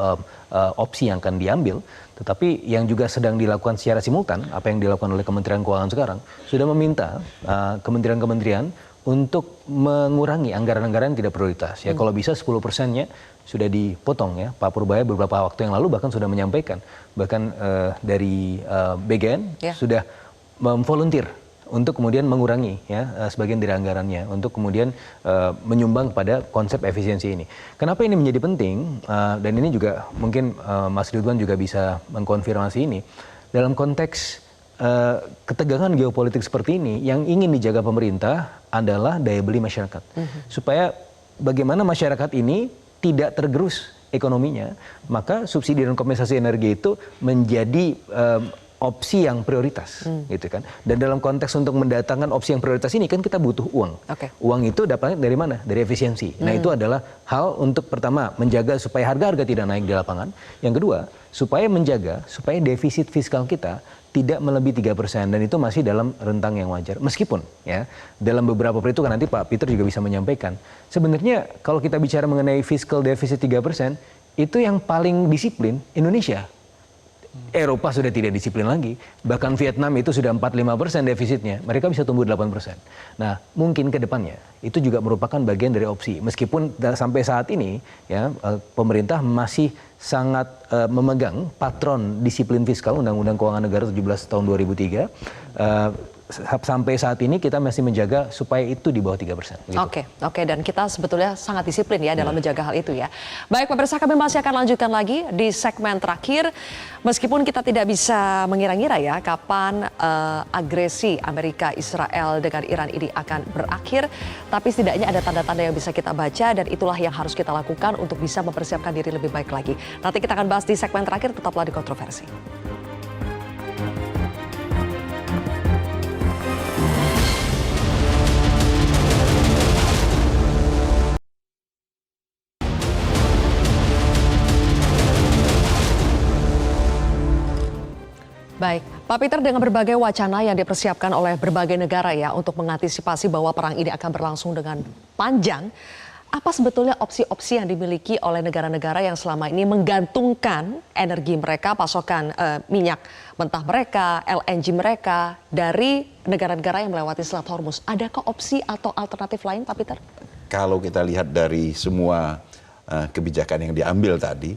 Speaker 10: opsi yang akan diambil, tetapi yang juga sedang dilakukan secara simultan, apa yang dilakukan oleh Kementerian Keuangan sekarang, sudah meminta kementerian-kementerian untuk mengurangi anggaran-anggaran yang tidak prioritas. Ya, kalau bisa 10%-nya sudah dipotong ya. Pak Purbaya beberapa waktu yang lalu bahkan sudah menyampaikan, bahkan dari BGN sudah memvolunteer untuk kemudian mengurangi ya sebagian dari anggarannya untuk kemudian menyumbang pada konsep efisiensi ini. Kenapa ini menjadi penting dan ini juga mungkin Mas Ridwan juga bisa mengkonfirmasi ini dalam konteks ketegangan geopolitik seperti ini yang ingin dijaga pemerintah adalah daya beli masyarakat supaya bagaimana masyarakat ini tidak tergerus ekonominya, maka subsidi dan kompensasi energi itu menjadi opsi yang prioritas, gitu kan. Dan dalam konteks untuk mendatangkan opsi yang prioritas ini kan kita butuh uang. Uang itu dapatnya dari mana? Dari efisiensi. Nah itu adalah hal untuk pertama menjaga supaya harga-harga tidak naik di lapangan. Yang kedua, supaya menjaga supaya defisit fiskal kita tidak melebihi 3% dan itu masih dalam rentang yang wajar. Meskipun ya dalam beberapa perhitungan nanti Pak Peter juga bisa menyampaikan. Sebenarnya kalau kita bicara mengenai fiscal deficit 3%, itu yang paling disiplin Indonesia. Eropa sudah tidak disiplin lagi. Bahkan Vietnam itu sudah 45% defisitnya. Mereka bisa tumbuh 8%. Nah, mungkin ke depannya itu juga merupakan bagian dari opsi. Meskipun sampai saat ini ya pemerintah masih sangat memegang patron disiplin fiskal Undang-Undang Keuangan Negara 17 tahun 2003. Sampai saat ini kita masih menjaga supaya itu di bawah 3%. Gitu.
Speaker 3: Oke, dan kita sebetulnya sangat disiplin ya dalam menjaga hal itu ya. Baik pemirsa, kami masih akan lanjutkan lagi di segmen terakhir. Meskipun kita tidak bisa mengira-ngira ya kapan agresi Amerika, Israel dengan Iran ini akan berakhir, tapi setidaknya ada tanda-tanda yang bisa kita baca dan itulah yang harus kita lakukan untuk bisa mempersiapkan diri lebih baik lagi. Nanti kita akan bahas di segmen terakhir, tetaplah di Kontroversi. Baik, Pak Peter, dengan berbagai wacana yang dipersiapkan oleh berbagai negara ya untuk mengantisipasi bahwa perang ini akan berlangsung dengan panjang, apa sebetulnya opsi-opsi yang dimiliki oleh negara-negara yang selama ini menggantungkan energi mereka, pasokan minyak mentah mereka, LNG mereka dari negara-negara yang melewati Selat Hormuz? Adakah opsi atau alternatif lain, Pak Peter?
Speaker 9: Kalau kita lihat dari semua kebijakan yang diambil tadi,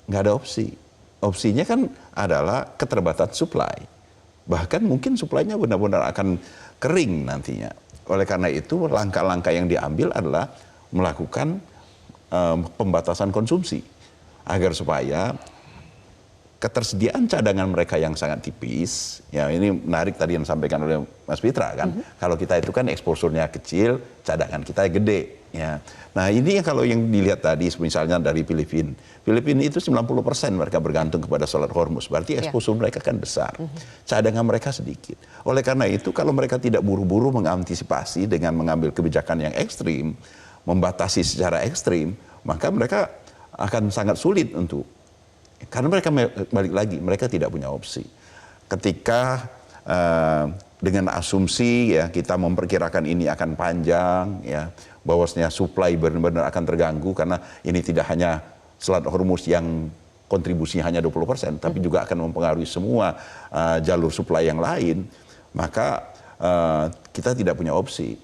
Speaker 9: nggak ada opsi. Opsinya kan adalah keterbatasan supply. Bahkan mungkin supply-nya benar-benar akan kering nantinya. Oleh karena itu langkah-langkah yang diambil adalah melakukan pembatasan konsumsi. Agar supaya ketersediaan cadangan mereka yang sangat tipis, ya ini menarik tadi yang disampaikan oleh Mas Fitra kan. Kalau kita itu kan eksposurnya kecil, cadangan kita gede. Ya. Nah ini kalau yang dilihat tadi misalnya dari Filipina. Filipina itu 90% mereka bergantung kepada Selat Hormuz. Berarti eksposur mereka kan besar. Cadangan mereka sedikit. Oleh karena itu kalau mereka tidak buru-buru mengantisipasi dengan mengambil kebijakan yang ekstrim, membatasi secara ekstrim, maka mereka akan sangat sulit untuk. Karena mereka balik lagi, mereka tidak punya opsi. Ketika dengan asumsi ya kita memperkirakan ini akan panjang ya, bahwasanya supply benar-benar akan terganggu karena ini tidak hanya Selat Hormuz yang kontribusinya hanya 20%, tapi juga akan mempengaruhi semua jalur supply yang lain, maka kita tidak punya opsi.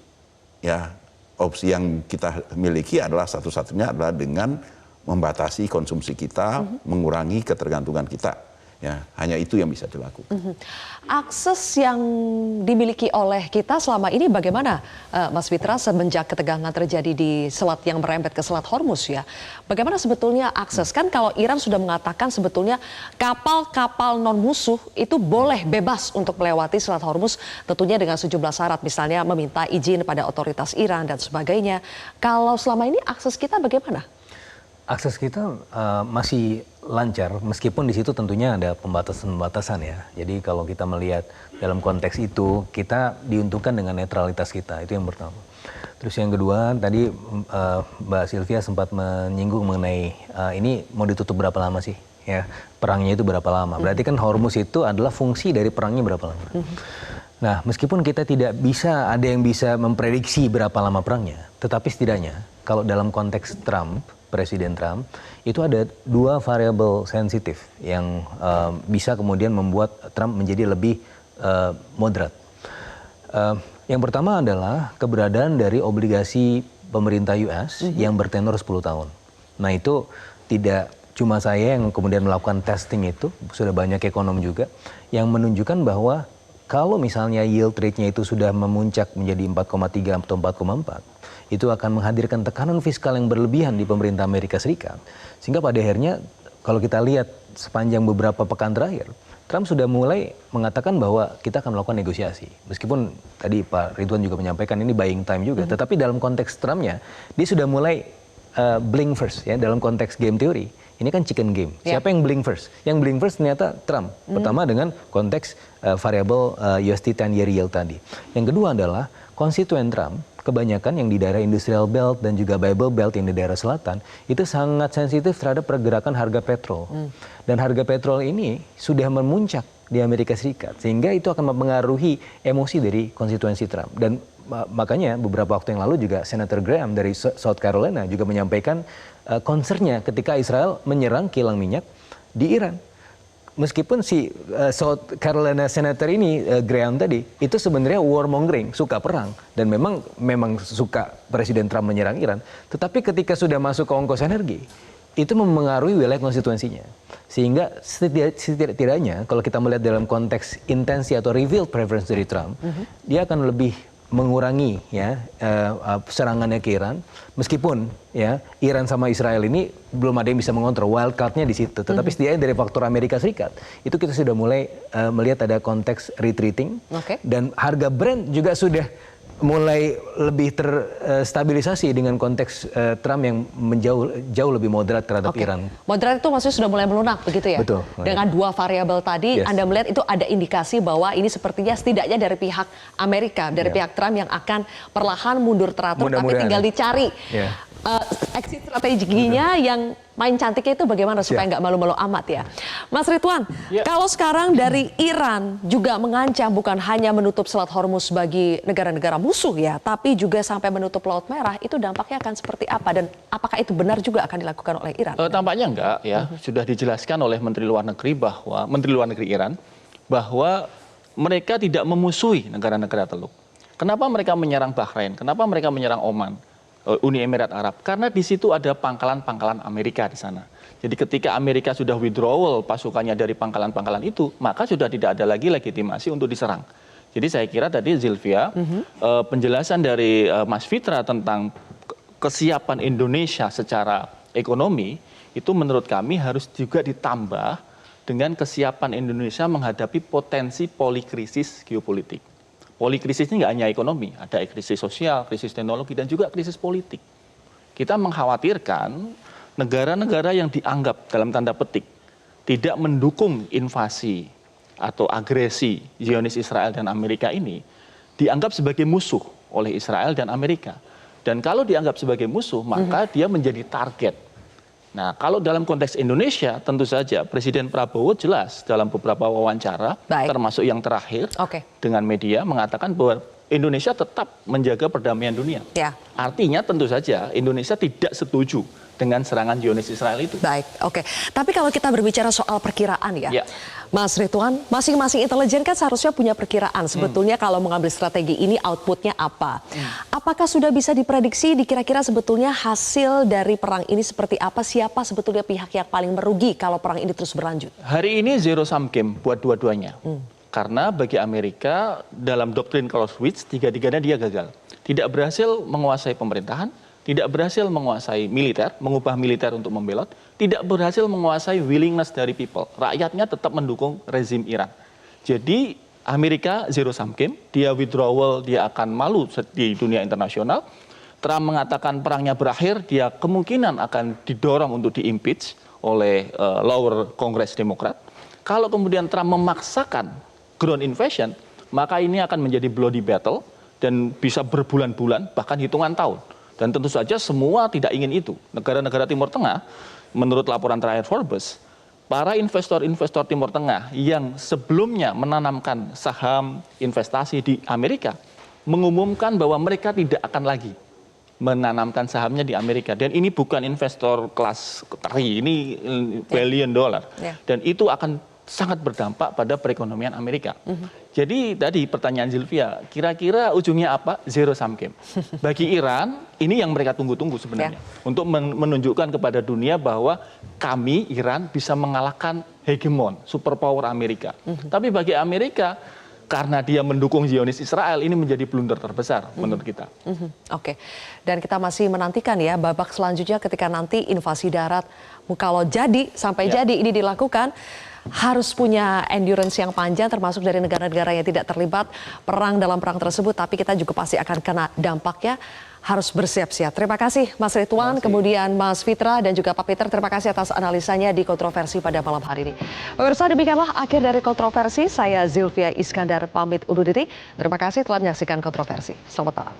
Speaker 9: Ya, opsi yang kita miliki adalah satu-satunya adalah dengan membatasi konsumsi kita, mengurangi ketergantungan kita. Ya, hanya itu yang bisa dilakukan.
Speaker 3: Akses yang dimiliki oleh kita selama ini bagaimana, Mas Fitra, semenjak ketegangan terjadi di selat yang merembet ke Selat Hormuz ya? Bagaimana sebetulnya akses? Kan kalau Iran sudah mengatakan sebetulnya kapal-kapal non-musuh itu boleh bebas untuk melewati Selat Hormuz, tentunya dengan sejumlah syarat, misalnya meminta izin pada otoritas Iran dan sebagainya. Kalau selama ini akses kita bagaimana?
Speaker 10: Akses kita masih lancar, meskipun di situ tentunya ada pembatasan-pembatasan ya. Jadi kalau kita melihat dalam konteks itu, kita diuntungkan dengan netralitas kita, itu yang pertama. Terus yang kedua, tadi Mbak Sylvia sempat menyinggung mengenai ini mau ditutup berapa lama sih? ya perangnya itu berapa lama. Berarti kan Hormuz itu adalah fungsi dari perangnya berapa lama. Nah, meskipun kita tidak bisa, ada yang bisa memprediksi berapa lama perangnya, tetapi setidaknya kalau dalam konteks Trump, Presiden Trump, itu ada dua variabel sensitif yang bisa kemudian membuat Trump menjadi lebih moderat. Yang pertama adalah keberadaan dari obligasi pemerintah US yang bertenor 10 tahun. Nah, itu tidak cuma saya yang kemudian melakukan testing itu, sudah banyak ekonom juga yang menunjukkan bahwa kalau misalnya yield rate-nya itu sudah memuncak menjadi 4,3 atau 4,4, itu akan menghadirkan tekanan fiskal yang berlebihan di pemerintah Amerika Serikat. Sehingga pada akhirnya kalau kita lihat sepanjang beberapa pekan terakhir, Trump sudah mulai mengatakan bahwa kita akan melakukan negosiasi. Meskipun tadi Pak Ridwan juga menyampaikan ini buying time juga, tetapi dalam konteks Trumpnya, dia sudah mulai blink first ya dalam konteks game teori. Ini kan chicken game. Siapa yang blink first? Yang blink first ternyata Trump. Pertama dengan konteks variabel USD 10-year yield tadi. Yang kedua adalah konstituen Trump, kebanyakan yang di daerah Industrial Belt dan juga Bible Belt yang di daerah selatan, itu sangat sensitif terhadap pergerakan harga petrol. Dan harga petrol ini sudah memuncak di Amerika Serikat. Sehingga itu akan mempengaruhi emosi dari konstituensi Trump. Dan makanya beberapa waktu yang lalu juga Senator Graham dari South Carolina juga menyampaikan concernnya ketika Israel menyerang kilang minyak di Iran. Meskipun si South Carolina Senator ini Graham tadi itu sebenarnya warmongering, suka perang dan memang suka Presiden Trump menyerang Iran, tetapi ketika sudah masuk ke ongkos energi itu mempengaruhi wilayah konstituensinya. Sehingga setidaknya kalau kita melihat dalam konteks intensi atau revealed preference dari Trump, dia akan lebih mengurangi ya serangannya ke Iran, meskipun ya Iran sama Israel ini belum ada yang bisa mengontrol, wild card-nya di situ. Tetapi setidaknya dari faktor Amerika Serikat itu kita sudah mulai melihat ada konteks retreating, dan harga Brent juga sudah mulai lebih terstabilisasi dengan konteks Trump yang jauh lebih moderat terhadap Iran.
Speaker 3: Moderat itu maksudnya sudah mulai melunak begitu ya?
Speaker 10: Betul.
Speaker 3: Dengan dua variabel tadi, Anda melihat itu ada indikasi bahwa ini sepertinya setidaknya dari pihak Amerika, dari pihak Trump yang akan perlahan mundur teratur, tapi tinggal dicari exit strateginya yang main cantiknya itu bagaimana supaya nggak malu-malu amat ya. Mas Ridwan, kalau sekarang dari Iran juga mengancam bukan hanya menutup Selat Hormuz bagi negara-negara musuh ya, tapi juga sampai menutup Laut Merah, itu dampaknya akan seperti apa dan apakah itu benar juga akan dilakukan oleh Iran?
Speaker 6: Tampaknya enggak ya, sudah dijelaskan oleh Menteri Luar Negeri Iran bahwa mereka tidak memusuhi negara-negara Teluk. Kenapa mereka menyerang Bahrain? Kenapa mereka menyerang Oman? Uni Emirat Arab, karena di situ ada pangkalan-pangkalan Amerika di sana. Jadi ketika Amerika sudah withdrawal pasukannya dari pangkalan-pangkalan itu, maka sudah tidak ada lagi legitimasi untuk diserang. Jadi saya kira tadi Zilvia, penjelasan dari Mas Fitra tentang kesiapan Indonesia secara ekonomi, itu menurut kami harus juga ditambah dengan kesiapan Indonesia menghadapi potensi polikrisis geopolitik. Polikrisis ini nggak hanya ekonomi, ada krisis sosial, krisis teknologi, dan juga krisis politik. Kita mengkhawatirkan negara-negara yang dianggap dalam tanda petik tidak mendukung invasi atau agresi Zionis Israel dan Amerika ini dianggap sebagai musuh oleh Israel dan Amerika. Dan kalau dianggap sebagai musuh, maka dia menjadi target. Nah, kalau dalam konteks Indonesia, tentu saja Presiden Prabowo jelas dalam beberapa wawancara, termasuk yang terakhir dengan media, mengatakan bahwa Indonesia tetap menjaga perdamaian dunia. Artinya tentu saja Indonesia tidak setuju dengan serangan Zionis Israel itu.
Speaker 3: Baik, tapi kalau kita berbicara soal perkiraan ya, Mas Ridwan, masing-masing intelijen kan seharusnya punya perkiraan sebetulnya kalau mengambil strategi ini outputnya apa. Apakah sudah bisa diprediksi kira-kira sebetulnya hasil dari perang ini seperti apa, siapa sebetulnya pihak yang paling merugi kalau perang ini terus berlanjut?
Speaker 6: Hari ini zero sum game buat dua-duanya. Karena bagi Amerika dalam doktrin Clausewitz, tiga-tiganya dia gagal. Tidak berhasil menguasai pemerintahan, tidak berhasil menguasai militer, mengubah militer untuk membelot, tidak berhasil menguasai willingness dari people. Rakyatnya tetap mendukung rezim Iran. Jadi Amerika zero sum game, dia withdrawal, dia akan malu di dunia internasional. Trump mengatakan perangnya berakhir, dia kemungkinan akan didorong untuk di-impeach oleh lower Kongres Demokrat. Kalau kemudian Trump memaksakan ground invasion, maka ini akan menjadi bloody battle dan bisa berbulan-bulan, bahkan hitungan tahun. Dan tentu saja semua tidak ingin itu. Negara-negara Timur Tengah, menurut laporan terakhir Forbes, para investor-investor Timur Tengah yang sebelumnya menanamkan saham investasi di Amerika mengumumkan bahwa mereka tidak akan lagi menanamkan sahamnya di Amerika. Dan ini bukan investor kelas teri, ini billion dollar. Dan itu akan sangat berdampak pada perekonomian Amerika. Jadi tadi pertanyaan Zilvia, kira-kira ujungnya apa? Zero sum game. Bagi Iran, ini yang mereka tunggu-tunggu sebenarnya. Untuk menunjukkan kepada dunia bahwa kami, Iran, bisa mengalahkan hegemon, superpower Amerika. Tapi bagi Amerika, karena dia mendukung Zionis Israel, ini menjadi blunder terbesar menurut kita.
Speaker 3: Oke, dan kita masih menantikan ya babak selanjutnya ketika nanti invasi darat, kalau jadi, sampai jadi ini dilakukan, harus punya endurance yang panjang termasuk dari negara-negara yang tidak terlibat perang dalam perang tersebut, tapi kita juga pasti akan kena dampaknya, harus bersiap-siap. Terima kasih Mas Ridwan, kemudian Mas Fitra dan juga Pak Peter, terima kasih atas analisanya di kontroversi pada malam hari ini. Pemirsa, demikianlah akhir dari kontroversi. Saya Zilvia Iskandar pamit undur diri. Terima kasih telah menyaksikan kontroversi. Selamat malam.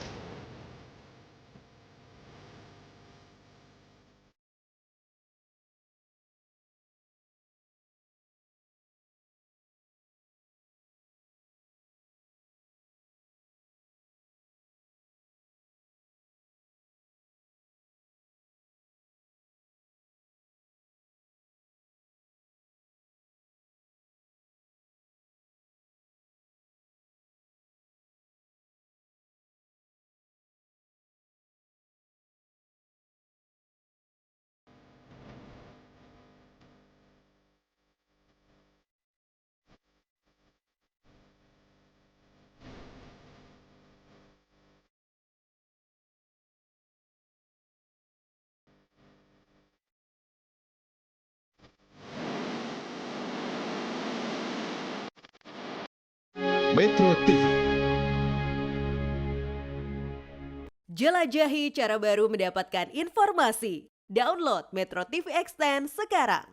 Speaker 11: Metro TV.
Speaker 12: Jelajahi cara baru mendapatkan informasi. Download Metro TV Extend sekarang.